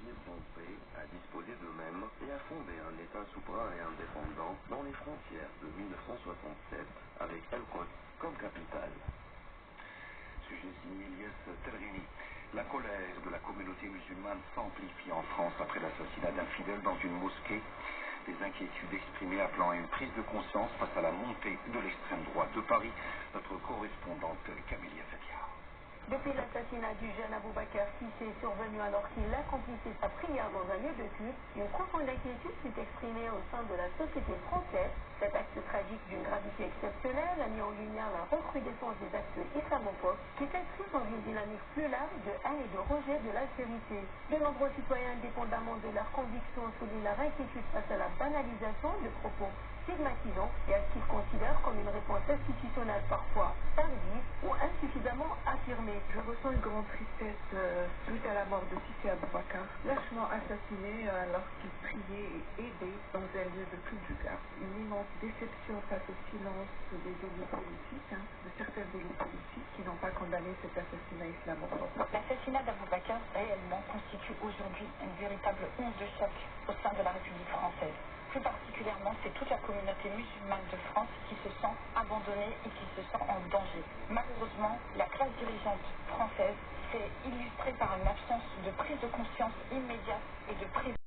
décidé de Pompée à disposer d'eux-mêmes et à fonder un État souverain et indépendant dans les frontières de 1967 avec El-Quds comme capitale. Sujet signé Ilyes Terrini. La colère de la communauté musulmane s'amplifie en France après l'assassinat d'un fidèle dans une mosquée. Des inquiétudes exprimées appelant à une prise de conscience face à la montée de l'extrême droite de Paris. Notre correspondante Camélia Fatia. Depuis l'assassinat du jeune Aboubacar Cissé survenu alors qu'il accomplissait sa prière dans un lieu de culte, une profonde inquiétude s'est exprimée au sein de la société française. Cet acte tragique d'une gravité exceptionnelle a mis en lumière la recrudescence des actes islamophobes qui s'inscrivent dans une dynamique plus large de haine et de rejet de l'altérité. De nombreux citoyens, indépendamment de leurs convictions, soulignent leur inquiétude face à la banalisation de propos stigmatisants et à ce qu'ils considèrent comme une réponse institutionnelle parfois tardive ou insuffisamment affirmée. Je ressens une grande tristesse suite à la mort de Cissé Aboubacar, lâchement assassiné alors qu'il priait et aidait dans un lieu de culte du Cap. Une immense déception face au silence des élites politiques, de certaines élites politiques qui n'ont pas condamné cet assassinat islamophobe. L'assassinat d'Aboubacar réellement constitue aujourd'hui une véritable onde de choc au sein de la République française. Plus particulièrement, c'est toute la communauté musulmane de France qui se sent abandonnée et qui se sent en danger. Malheureusement, la classe dirigeante française s'est illustrée par une absence de prise de conscience immédiate et de prise